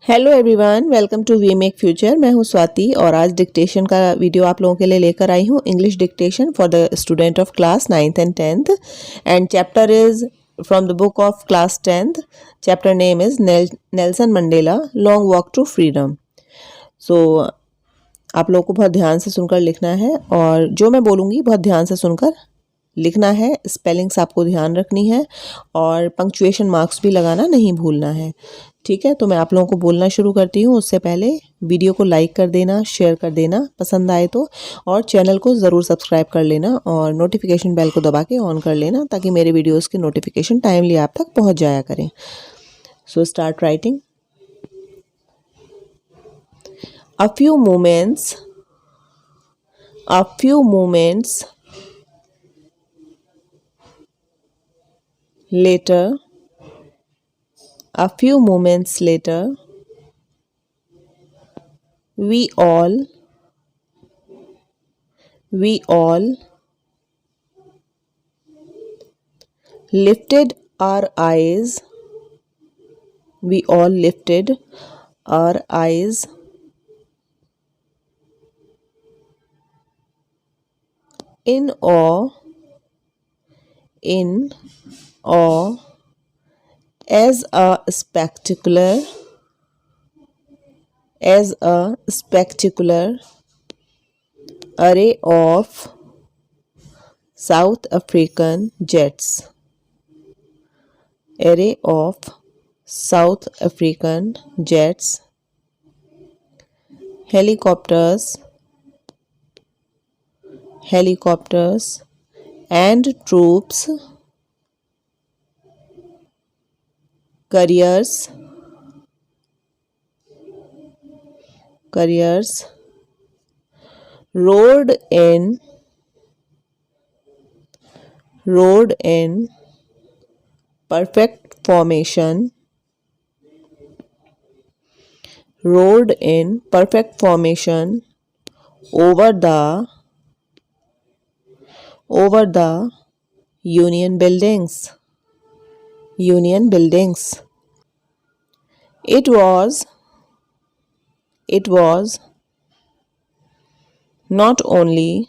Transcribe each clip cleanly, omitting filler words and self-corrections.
Hello everyone, welcome to we make future. मैं हूं स्वाति और आज डिक्टेशन का वीडियो आप लोगों के लिए लेकर आई हूं। English dictation for the student of class 9th and 10th and chapter is from the book of class 10th। Chapter name is Nelson Mandela long walk to freedom. So आप लोगों को बहुत ध्यान से सुनकर लिखना है और जो मैं बोलूँगी बहुत ध्यान से सुनकर लिखना है। स्पेलिंग्स आपको ध्यान रखनी है और पंक्चुएशन मार्क्स भी लगाना नहीं भूलना है, ठीक है। तो मैं आप लोगों को बोलना शुरू करती हूँ। उससे पहले वीडियो को लाइक कर देना, शेयर कर देना पसंद आए तो, और चैनल को ज़रूर सब्सक्राइब कर लेना और नोटिफिकेशन बेल को दबा के ऑन कर लेना ताकि मेरे वीडियोस के नोटिफिकेशन टाइमली आप तक पहुँच जाया करें। So start writing. A few moments later, we all lifted our eyes. In awe as a spectacular array of South African jets, helicopters and troops, couriers rode in perfect formation over the Union buildings. It was not only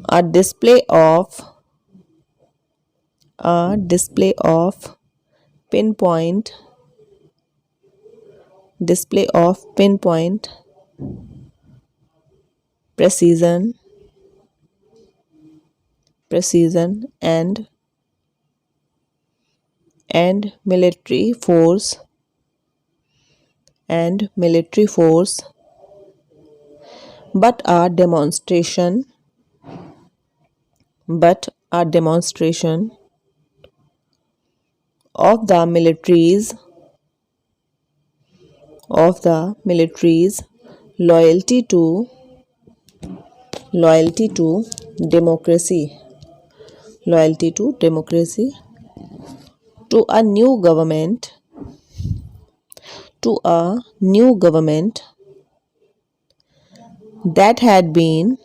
a display of pinpoint precision and military force, but a demonstration of the military's loyalty to democracy, to a new government that had been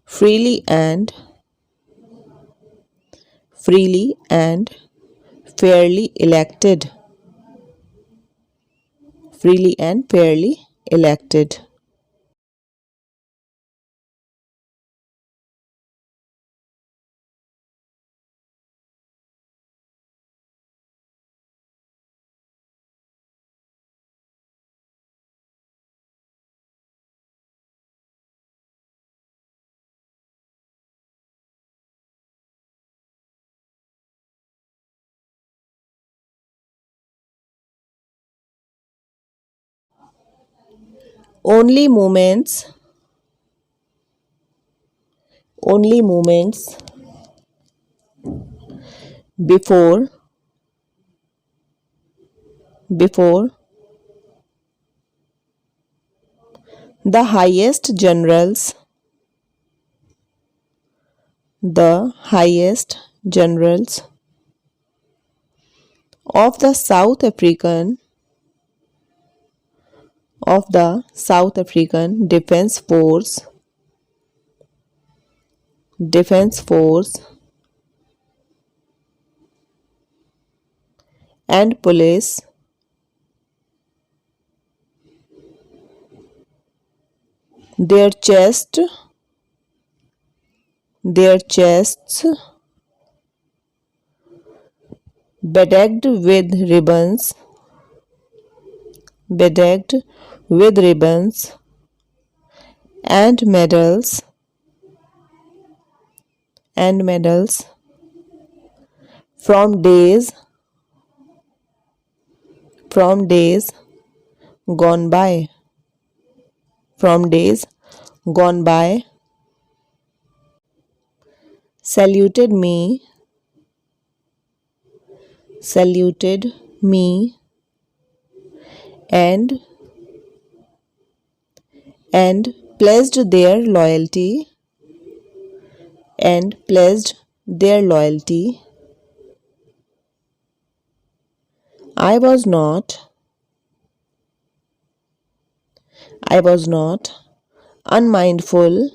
freely and fairly elected. Only moments before the highest generals of the South African Defense Force defense force, and police their chests bedecked with ribbons, bedecked with ribbons and medals from days gone by, from days gone by, saluted me and pledged their loyalty and pledged their loyalty. I was not unmindful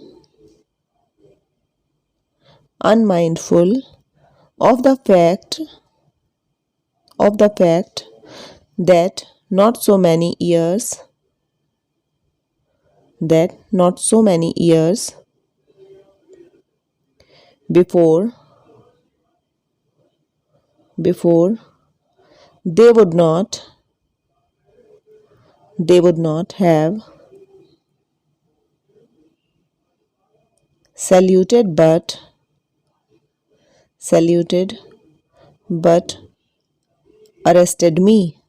unmindful of the fact that not so many years before they would not have saluted but arrested me.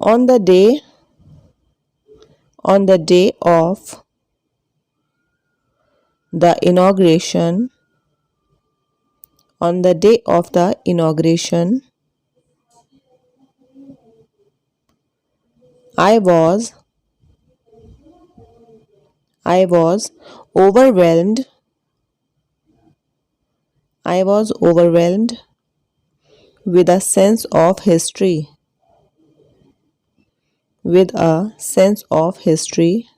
On the day of the inauguration, on the day of the inauguration, I was overwhelmed. I was overwhelmed with a sense of history, with a sense of history.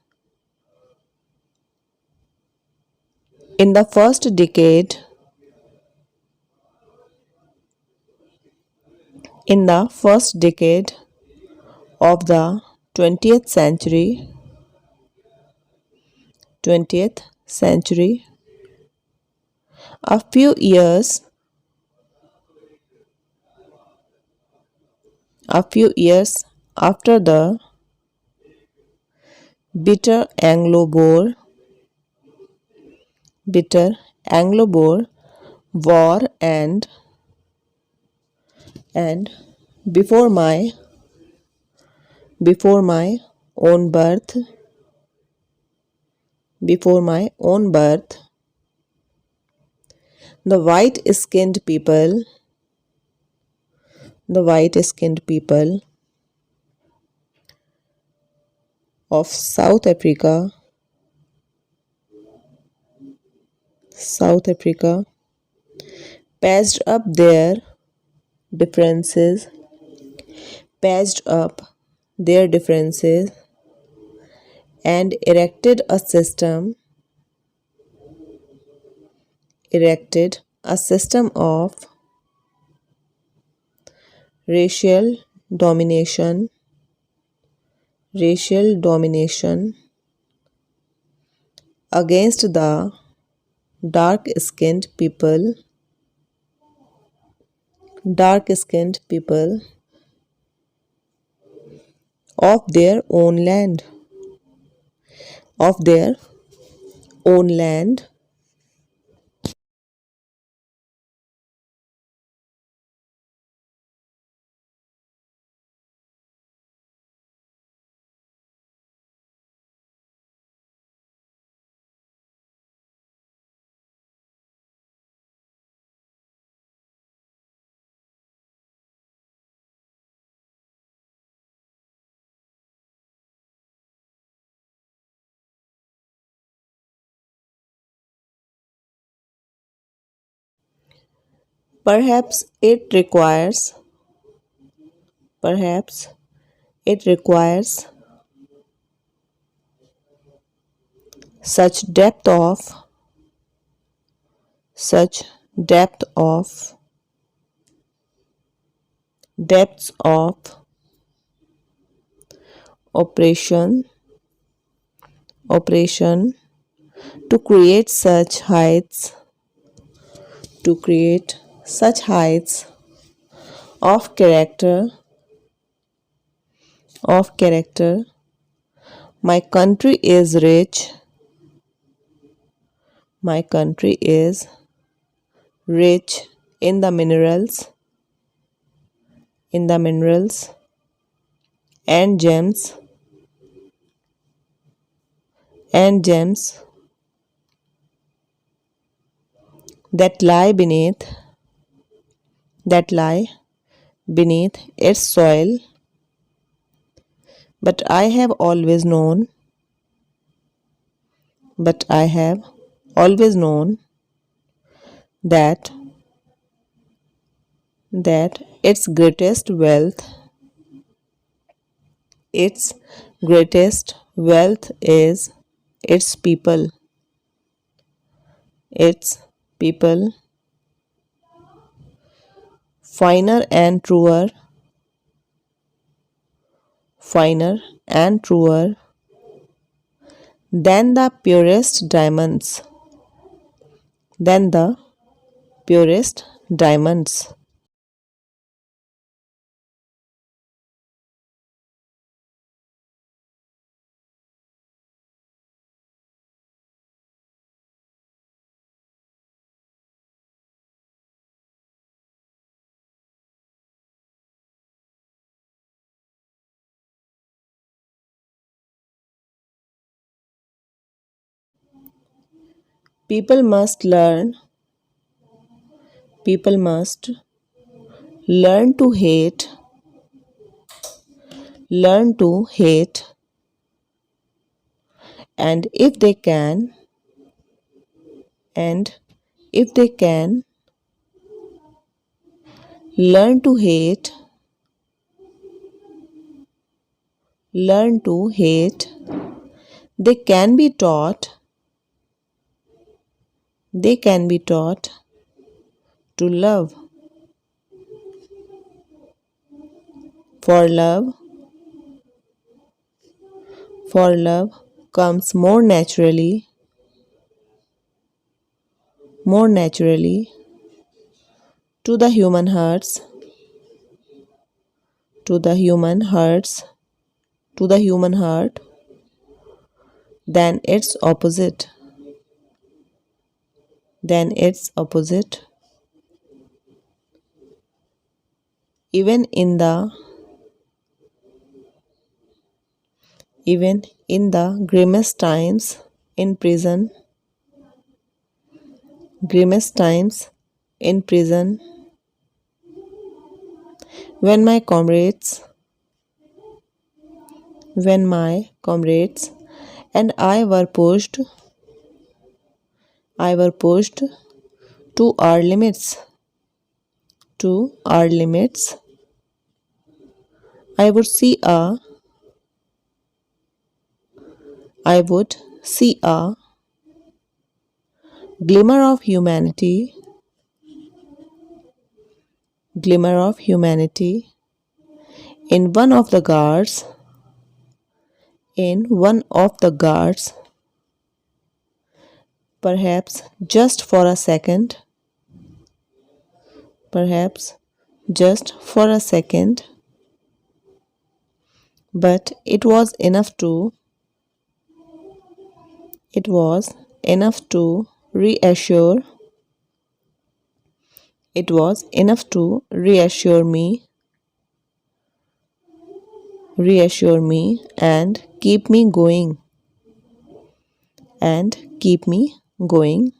In the first decade, in the first decade of the 20th century, 20th century, a few years after the bitter Anglo-Boer war and before my own birth, before my own birth, the white skinned people of South Africa patched up their differences, patched up their differences and erected a system of racial domination, racial domination against the dark-skinned people, dark-skinned people of their own land, of their own land. Perhaps it requires perhaps it requires such depth of depths of operation to create such heights of character. My country is rich in the minerals and gems that lie beneath its soil. But I have always known that its greatest wealth is its people. Its people, finer and truer finer and truer than the purest diamonds. People must learn to hate, and and if they can learn to hate learn to hate they can be taught to love. For love comes more naturally to the human hearts to the human hearts to the human heart than its opposite. even in the even in the grimmest times in prison, when my comrades and I were pushed to our limits, I would see a I would see a glimmer of humanity in one of the guards, perhaps just for a second, perhaps just for a second, but it was enough to reassure reassure me and keep me going